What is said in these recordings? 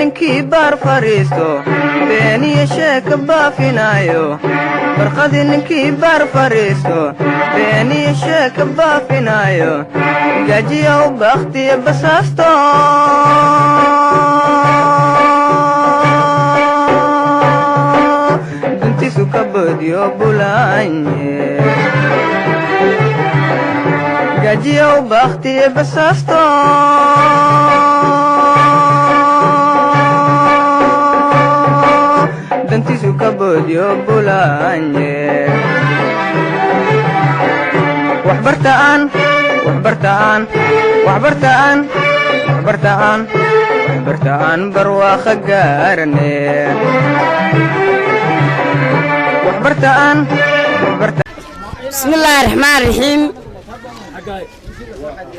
ninkii baar fariisto beeniyo sheeka baafinayo barqadii ninkii baar fariisto beeniyo sheeka baafinayo gajiyow bakhtiya basaasto duntiisu ka boodiyo bulaanye gajiyow bakhtiya basaasto dantiisu ka boodiyo bulaanye waxbartaan barwaaqo gaarane bismillaahi raxmaani raxiim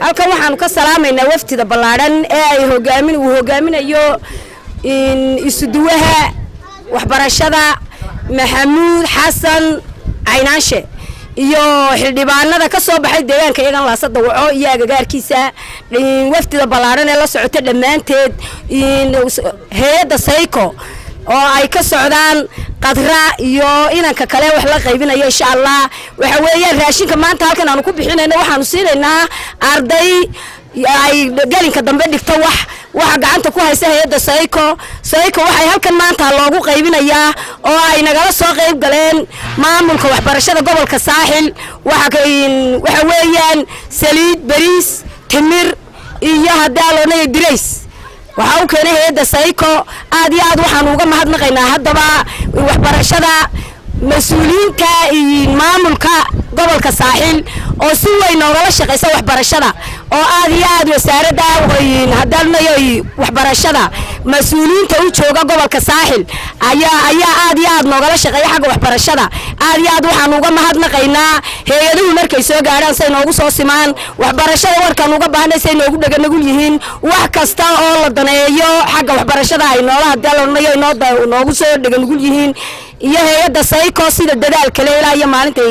halkan waxaanu ka salaamaynaa waftida ballaadhan ee ay uu hogaaminayo isuduwaha waxbarashada maxamuud xasan caynaanshe iyo xildhibaanada ka soo baxay deegaanka iyagan laasada waco iyo agagaarkiisa waftida ballaadhan ee la socota dhammaanteed hay-adda sayko oo ay ka socdaan qadra iyo inanka kale wax la qaybinayo insha Allah waxa weeyaan raashinka maanta halkan aanu ku bixinayno waxaanu siinaynaa arday ay galinka dambe dhigto waxa gacanta ku haysa hay'adda sayko waxay halkan maanta loogu qaybinayaa oo ay nagala soo qayb galeen maamulka waxbarashada gobolka saaxil waxa weeyaan saliid bariis timir iyo hadaalonay dirays waxa uu keenay hay'adda sayko aad iyo aad waxaan uga mahadnaqaynaa haddaba waxbarashada mas'uuliyiinta iyo maamulka gobolka saaxil oo si weyn nooga shaqeysa waxbarashada oo aad iyo aad wasaaradda hadalnayo waxbarashada mas'uuliyiinta u jooga gobolka saaxil ayaa aad iyo aad nooga shaqeeya xagga waxbarashada aad iyo aad waxaan uga mahadnaqaynaa hay'aduhu markay soo gaaraan say noogu soo simaan waxbarashada warkan uga baahnay say noogu dhaganagul yihiin wax kasta oo la daneeyo xagga waxbarashada ay noola hadalnayo noogu soo dhaganagul yihiin iyo hay'adda sayko sida dadaalka leeyahay iyo maalinta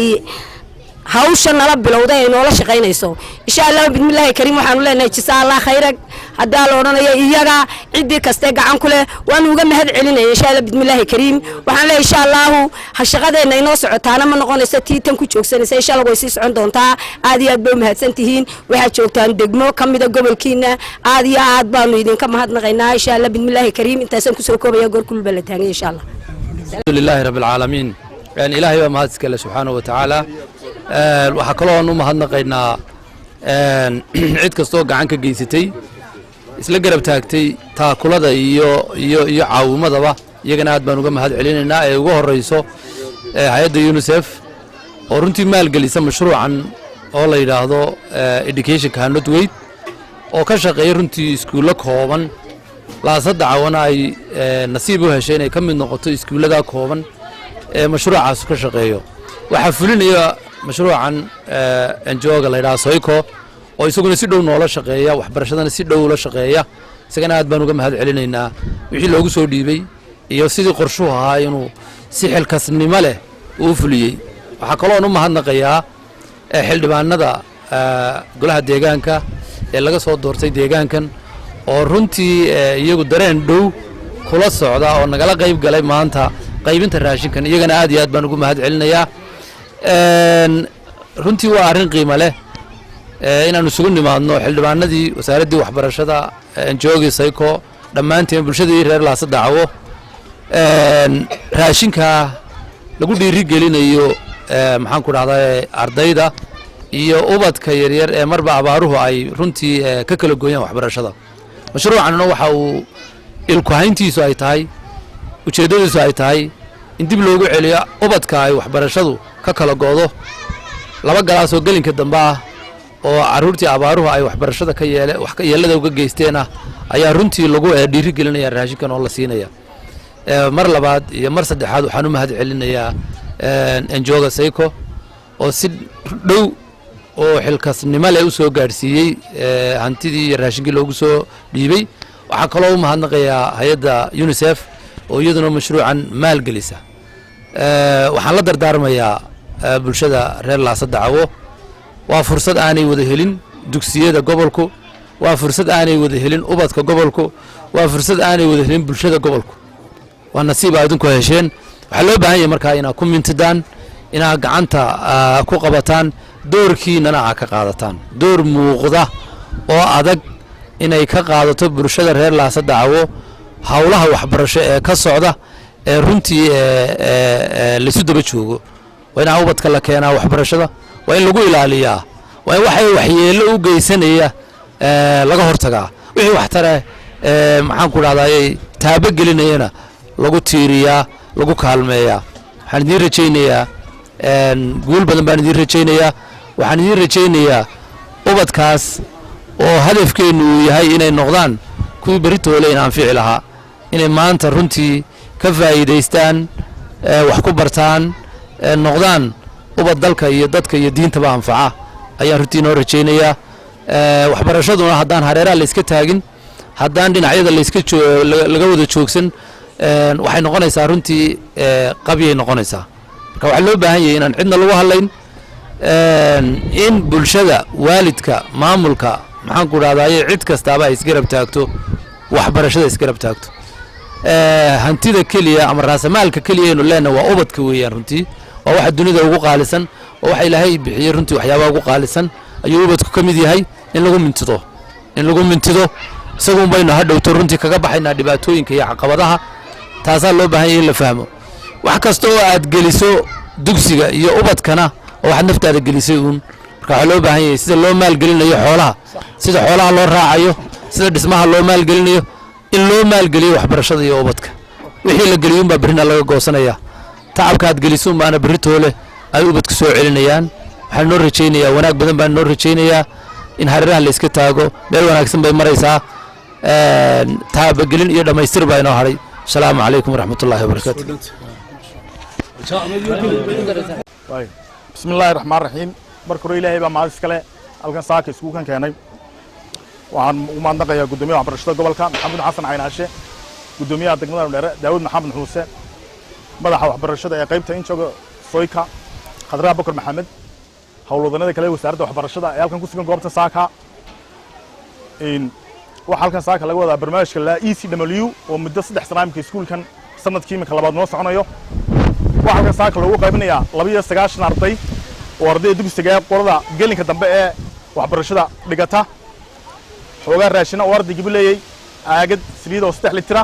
hawsha nala bilowday ay noola shaqeynayso insha Allah bismillaahi kariim waxaanu leenahay jazaa Allah khayrak hadaa la oranayo iyaga cidii kaste gacan ku leh waan uga mahad celinay insha Allah bismillaahi kariim waxaan leeyahay insha Allah shaqadeena inoo socotaana ma noqonayso tiitan ku joogsanaysa insha Allah way sii socon doontaa aad iyo aad bay mahadsan tihiin waxa joogtaan degmo kamida gobolkiina aad iyo aad baanu idinka mahadnaqaynaa insha Allah bismillaahi kariim intaasan ku soo koobaya goor kulba la taagay insha Allah alhamdulillahi rabbil alamin yani ilaahay waa mahadska Allah subhanahu wa ta'ala waxa kale oo aanu mahadnaqaynaa cid kastoo gacan ka geysatay isla garab taagtay taakulada iyo caawimadaba iyagana aad baan uga mahad celinaynaa ee ugu horeyso hay'adda UNICEF oo runtii maalgelisa mashruucan oo la yiraahdo education cannot wait oo ka shaqeeya runtii iskuulo kooban laasada cawana ay nasiib u heshay inay ka mid noqoto iskuulada kooban ee mashruucaas ka shaqeeyo waxa fulinaya mashruucan NGO-ga la yiraahdo sayko oo isaguna si dhow noola shaqeeya waxbarashadana si dhow la shaqeeya isagana aad baan uga mahad celinaynaa wixii loogu soo dhiibay iyo sidii qorshuhu ahaa inuu si xilkasnimo leh uu fuliyay waxa kale oo mahadnaqayaa xildhibaanada golaha deegaanka ee laga soo doortay deegaankan oo runtii iyagu dareen dhow kula socda oo nagala qayb galay maanta qaybinta raashinkan iyagana aad iyo aad baan ugu mahad celinayaa runtii waa arrin qiimo leh inaanu isugu nimaadno xildhibaanadii wasaaraddii waxbarashada NGO-gii sayko dhammaanteen bulshadii reer laasada cawo raashinka lagu dhiirigelinayo maxaan ku dhahdaa ardayda iyo ubadka yaryar ee marba abaaruhu ay runtii ka kala gooyaan waxbarashada mashruucanna waxa uu ilku hayntiisu ay tahay ujeedadiisu ay tahay in dib loogu celiyo ubadka ay waxbarashadu ka kala goodo laba galaas oo gelinka dambe ah oo caruurtii abaaruhu ay waxbarashada ka yeelada uga geysteen ayaa runtii lagu dhiirigelinaya raashinkan oo la siinaya mar labaad iyo mar saddexaad waxaan u mahad celinayaa NGO-ga sayko oo si dhow oo xilkasnimo leh u soo gaarsiiyey hantidii iyo raashinkii loogu soo dhiibay waxa kale oo u mahadnaqayaa hay'adda UNICEF oo iyaduna mashruucan maalgelisa waxaan la dardaarmayaa bulshada reer laasada cawo waa fursad aanay wada helin dugsiyada gobolku waa fursad aanay wada helin ubadka gobolku waa fursad aanay wada helin bulshada gobolku waa nasiib aad idinku hesheen waxaa loo baahan yahay markaa inaad ku mintidaan inaad gacanta ku qabataan doorkiinana aad ka qaadataan door muuqda oo adag inay ka qaadato bulshada reer Laasadacawo hawlaha waxbarasho ee ka socda ee runtii lisu daba joogo waa in ubadka la keenaa waxbarashada waa in lagu ilaaliyaa waa in waxay waxyeello u geysanaya laga hortagaa wixii wax tare maxaan ku raadayay taaba gelinayna lagu tiiriyaa lagu kaalmeeyaa waxaan idin rajaynayaa guul badan baan idin rajaynayaa waxaan idin rajaynayaa ubadkaas oo hadafkeenu uu yahay inay noqdaan kuwii beritoole in anfici lahaa inay maanta runtii ka faa'iidaystaan wax ku bartaan noqdaan ubad dalka iyo dadka iyo diintaba anfaca ayaan runtii noo rajaynayaa waxbarashaduna haddaan hareeraha la iska taagin haddaan dhinacyada laga wada joogsan waxay noqonaysaa runtii qabyay noqonaysaa marka waxaa loo baahan yahay inaan cidna lagu hadlayn in bulshada waalidka maamulka maxaan ku raadayay cid kastaaba ay isgarab taagto waxbarashada isgarab taagto hantida kaliya ama raasamaalka kaliya inuu leenahay waa ubadka weeyaan runtii waa waxa dunida ugu qaalisan oo waxa ilaahay bixiyay runtii waxyaabaha ugu qaalisan ayuu ubadku ka mid yahay in lagu mintido isagu baynu hadhowto runtii kaga baxaynaa dhibaatooyinka iyo caqabadaha taasaa loo baahan yahay in la fahmo wax kasta oo aad geliso dugsiga iyo ubadkana oo waxaad naftaada gelisay uun marka waxaa loo baahan yahay sida loo maalgelinayo xoolaha sida xoolaha loo raacayo sida dhismaha loo maalgelinayo in loo maalgeliyo waxbarashada iyo ubadka wixii la geliyuun baa berrina laga goosanaya tacabka aad gelisuun baana berritoole ay ubadka soo celinayaan waxaan noo rajaynayaa wanaag badan baan noo rajaynayaa in hareeraha la iska taago meel wanaagsan bay maraysaa taabagelin iyo dhammaystir baa inoo hadhay asalaamu calaykum waraxmatullaahi wabarakaatu bismi illaahi raxmaan raxiim marka hore ilaahay baa mahad iskale halkan saaka iskugu kan keenay waxaan ugu mahadnaqayaa guddoomiyaha waxbarashada gobolka maxamuud xasan caynaashe guddoomiyaha degmada Dheere Daawud Maxamed Xuuse madaxa waxbarashada ee qaybta Injoga Soyka Khadra Bakar Maxamed howlwadanada kale wasaaradda waxbarashada ee halkan ku sugan goobta saaka waxa halkan saaka laga wadaa barnaamijka la ECW oo muddo 3 sano imka iskuulkan sanadkii imka labaad noo soconayo waxa halkan saaka lagu qaybinayaa 29 arday oo arday dugsiga qolada gelinka dambe ee waxbarashada dhigata xoogaa raashina oo ardaygu leeyay aagad saliid oo 3 litir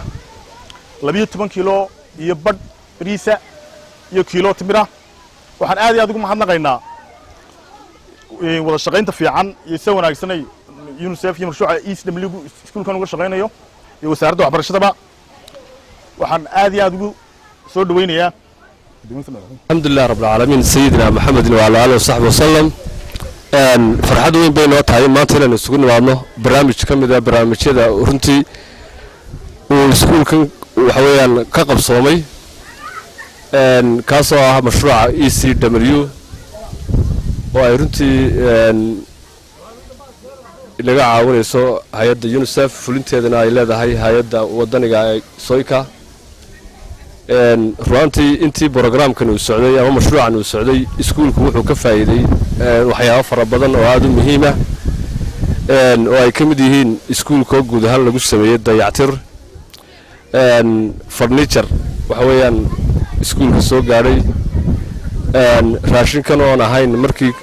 12 kiilo iyo badh bariisa iyo kiilo timira waxaan aad iyo aad ugu mahadnaqaynaa wada shaqaynta fiican iyo si wanaagsanay UNICEF iyo mashruuca ECW iskuulkan uga shaqaynayo iyo wasaaradda waxbarashada waxaan aad iyo aad ugu soo dhaweynayaa alxamdulilah rabbil caalamiin sayidina maxamedin wa ala alihi wasaxbihi wasallam farxad weyn bay noo tahay maanta inaan isugu nimaadno barnaamij ka mid ah barnaamijyada runtii uu iskuulkan waxa weeyaan ka qabsoomay kaasoo ah mashruuca ECW oo ay runtii laga caawinayso hay'adda UNICEF fulinteedana ay leedahay hay'adda wadaniga ee Soyka runtii intii programkan uu socday ama mashruucan uu socday iskuulku wuxuu ka faa'iiday waxyaabo fara badan oo aad u muhiim ah oo ay ka mid yihiin iskuulka guud ahaan lagu sameeyay dayactir furniture waxa weeyaan iskuulka soo gaaray raashinkan oo aan ahayn markii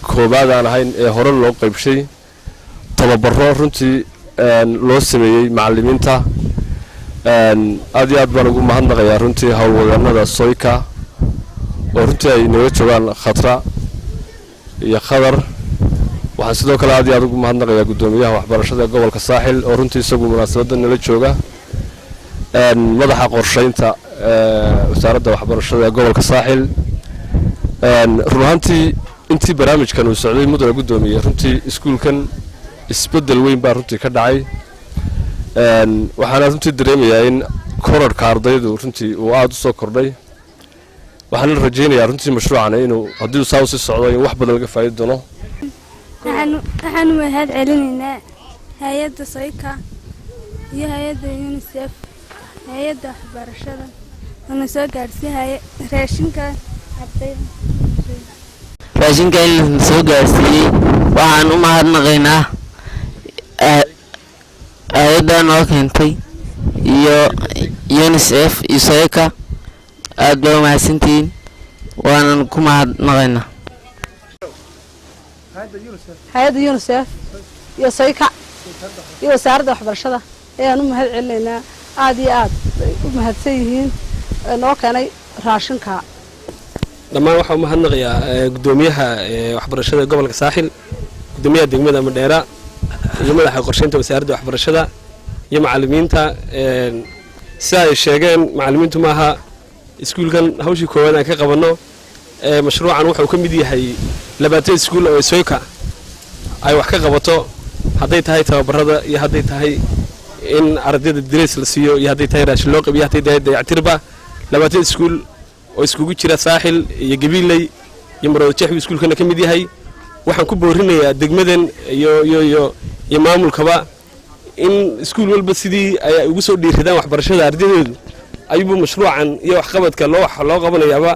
koobaad aan ahayn ee hore loo qaybshay tababaro runtii loo sameeyay macallimiinta aad iyo aad baan ugu mahadnaqayaa runtii howlwadanada Soyka oo runtii ay naga joogaan Khatra iyo Khadar waxaan sidoo kale aad iyo aad ugu mahadnaqayaa guddoomiyaha waxbarashada gobolka Saaxil oo runtii isagu munaasabada nala jooga madaxa qorsheynta wasaaradda waxbarashada gobolka Saaxil runtii intii barnaamijkan uu socday muddo guddoomiye runtii iskuulkan isbedel weyn baa runtii ka dhacay waxaan runtii dareemayaa in kororka ardaydu runtii uu aad u soo kordhay waxaan rajaynayaa runtii mashruucan inuu haddii uu sii socdo in wax badan laga faa'iido doono waxaan mahad celinaynaa hay'adda Soyka iyo hay'adda UNICEF hay'adda waxbarashada oo soo gaarsiiyay raashinka ardayda raashinka in soo gaarsiiyay waxaan u mahadnaqaynaa hay'adda noo keentay iyo UNICEF iyo SOICA aad baa mahadsantihiin waanan ku mahadnaqaynaa hay'adda UNICEF iyo SOICA iyo wasaaradda waxbarashada ayaan u mahad celinaynaa aad iyo aad u mahadsan yihiin noo keenay raashinka dhammaan waxaan u mahadnaqayaa gudoomiyaha waxbarashada gobolka saaxil gudoomiyaha degmada Madheera iyo madaxa qorsheynta wasaaradda waxbarashada iyo macallimiinta sida ay sheegeen macallimiintu maaha iskuulkan hawshii koowaad aan ka qabano mashruucan wuxuu ka mid yahay 20 iskuul oo SOICA ay wax ka qabato hadday tahay tababarada iyo hadday tahay in ardayda darees la siiyo iyo hadday tahay raashin loo qabiyo hadday tahay dayactirba 20 iskuul oo iskugu jira saaxil iyo gabiilay iyo marwada jeexbi iskuulkana ka mid yahay waxaan ku boorinayaa degmadan iyo maamulkaba in iskuul walba sidii ay ugu soo dhiiridaan waxbarashada ardaydeedu ayuu mashruucan iyo wax qabadka loo qabanayaaba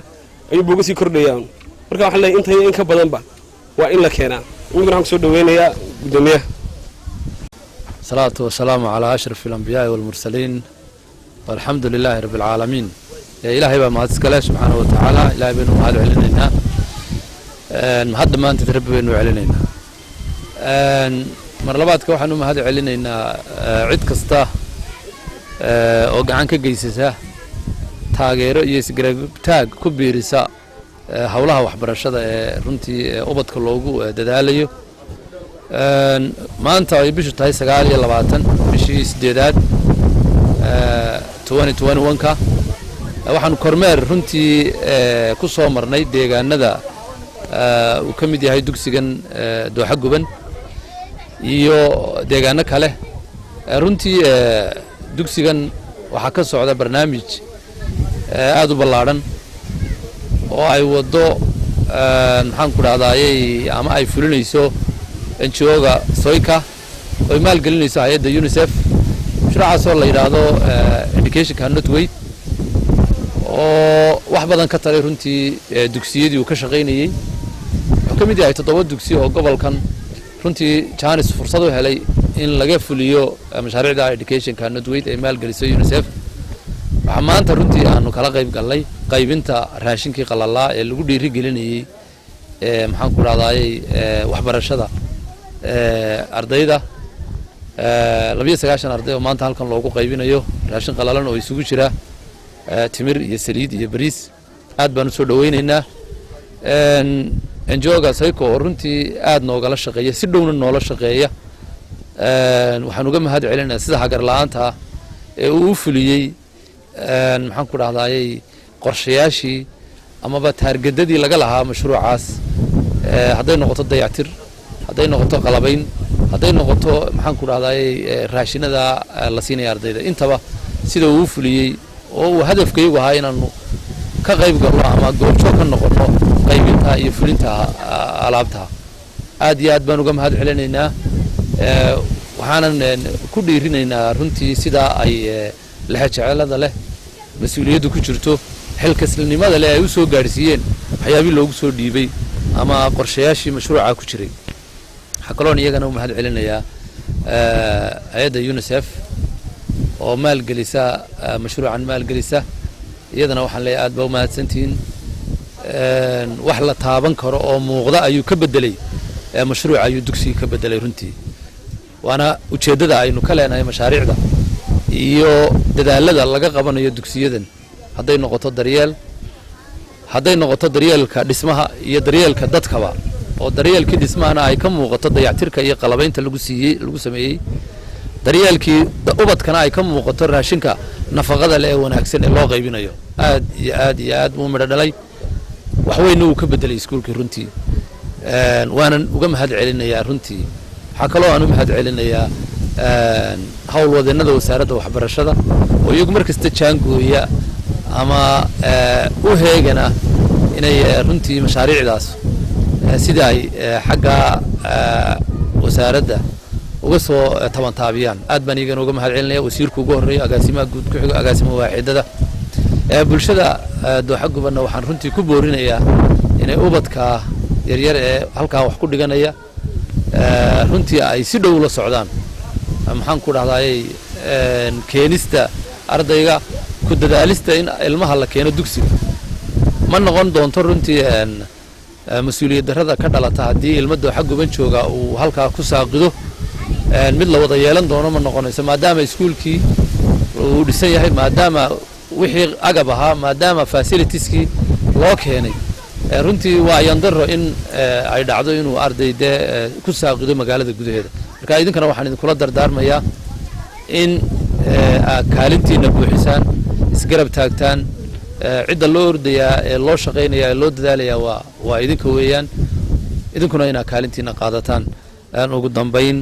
ayuu uga sii kordhayaan marka waxaan leeyahay in ka badanba waa in la keenaa waxaan soo dhaweynayaa gudoomiyaha salaatu wasalaamu calaa ashrafil anbiyaa wal mursaliin walxamdu lilaahi rabbil caalamiin ilaahay baa mahad iskale subxaanahu wa tacaala ilaahay baynu mahad celinaynaa hadda maanta rabbi baynu celinaynaa mar labaadka waxaan u mahad celinaynaa cid kasta oo gacan ka geysata taageero iyo isgarabtaag ku biirisa hawlaha waxbarashada ee runtii ubadka loogu dadaalayo maanta ay bishu tahay 29 bishii 8aad 2021ka waxaan kormeer runtii ku soo marnay deegaanada uu ka mid yahay dugsigan Dooxa Guban iyo deegaano kale runtii dugsigan waxa ka socda barnaamij aad u ballaaran oo ay wado maxaan ku raadayay ama ay fulinayso NGO-ga SOICA oo maalgelinayso hay'adda UNICEF mashruucaas oo la yiraahdo Education Cannot Wait oo wax badan ka taray runtii dugsiyadii uu ka shaqeynayay wuxuu ka mid yahay 7 dugsi oo gobolkan runtii chance fursad u helay in laga fuliyo mashaariicda Education Cannot Wait ee maalgelisay UNICEF waxa maanta runtii aanu kala qayb galnay qaybinta raashinkii qalalaa ee lagu dhiiri gelinayay maxaan ku raadayay waxbarashada ardayda 29 arday oo maanta halkan loogu qaybinayo raashin qalalan oo isugu jira timir iyo saliid iyo bariis aad baan u soo dhaweynaynaa NGO-ga SOICA oo runtii aad noogala shaqeeya si dhowna noola shaqeeya waxaan uga mahad celinayaa sida hagar la'aanta ee uu fuliyay maxaan ku raadayay qorshayaashii amaba taargadadii laga lahaa mashruucaas hadday noqoto dayactir hadday noqoto qalabayn hadday noqoto maxaan ku raadayay raashinada la siinay ardayda intaba sida uu fuliyay oo uu hadafkaygu ahaa inaanu ka qayb galno ama goobjoog ka noqono qaybinta iyo fulinta alaabta aad iyo aad baan uga mahad celinaynaa waxaanan ku dhiirinaynaa runtii sida ay lahajeclada leh mas'uuliyaddu ku jirto xilkasnimada leh ay u soo gaarsiiyeen waxyaabihii loogu soo dhiibay ama qorshayaashii mashruuca ku jiray waxa kaloon iyagana u mahad celinayaa hay'adda UNICEF oo maalgelisa mashruucan maalgelisa iyadana waxaan leeyahay aad baa u mahadsantihiin wax la taaban karo oo muuqda ayuu ka bedelay mashruuca ayuu dugsiga ka bedelay runtii waana ujeedada aynu ka leenahay mashaariicda iyo dadaalada laga qabanayo dugsiyadan hadday noqoto daryeelka dhismaha iyo daryeelka dadkaba oo daryeelkii dhismahana ay ka muuqato dayactirka iyo qalabaynta lagu sameeyey daryeelkii ubadkana ay ka muuqato raashinka nafaqada leh ee wanaagsan ee loo qaybinayo aad iyo aad buu midho dhalay wax weyn uu ka bedelay iskuulkii runtii waanan uga mahad celinayaa runtii waxa kaloo aan u mahad celinayaa howlwadeenada wasaaradda waxbarashada oo iyagu markasta jaangooya ama u heegana inay runtii mashaariicdaas sida ay xagga wasaaradda uga soo tabantaabiyaan aad baan iyagana uga mahad celinaya wasiirku ugu horeeyo agaasimaha guud ku xigo agaasimaha waaxidada bulshada Dooxa Guban waxaan runtii ku boorinayaa inay ubadka yaryar ee halkaa wax ku dhiganaya runtii ay si dhow la socdaan maxaan ku dhahdaayey keenista ardayga ku dadaalista in ilmaha la keeno dugsiga ma noqon doonto runtii mas-uuliyad darrada ka dhalata haddii ilmo dooxa guban jooga uu halkaa ku saaqido mid la wada yeelan doono ma noqonayso maadaama iskuulkii uu dhisan yahay maadaama wixii agab ahaa maadaama fasilitieskii loo keenay runtii waa yandaro in ay dhacdo inuu arday dee ku saaqido magaalada gudaheeda marka idinkana waxaan idinkula dardaarmayaa in kaalintiina buuxisaan isgarab taagtaan cidda loo ordayaa ee loo shaqaynayaa ee loo dadaalayaa waa idinka weeyaan idinkuna inaad kaalintiina qaadataan ugu dambayn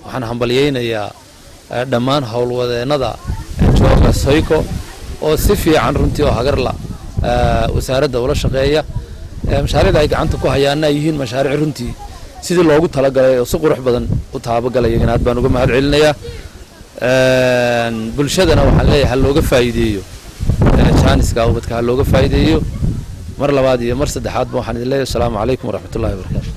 waxaan hambalyaynayaa dhammaan howlwadeennada jooga soyko oo si fiican runtii oo hagarla wasaaradda ula shaqeeya mashaariicda ay gacanta ku hayaana ay yihiin mashaariic runtii sidii loogu talagalay oo si qurux badan u taabagalaya aad baan uga mahad celinayaa bulshadana waxaan leeyahay ha looga faa'iideeyo jaaniska ubadka ha looga faa'iideeyo mar labaad iyo mar saddexaadba waxaan idin leeyahay asalaamu calaykum waraxmatullahi wabarakaatu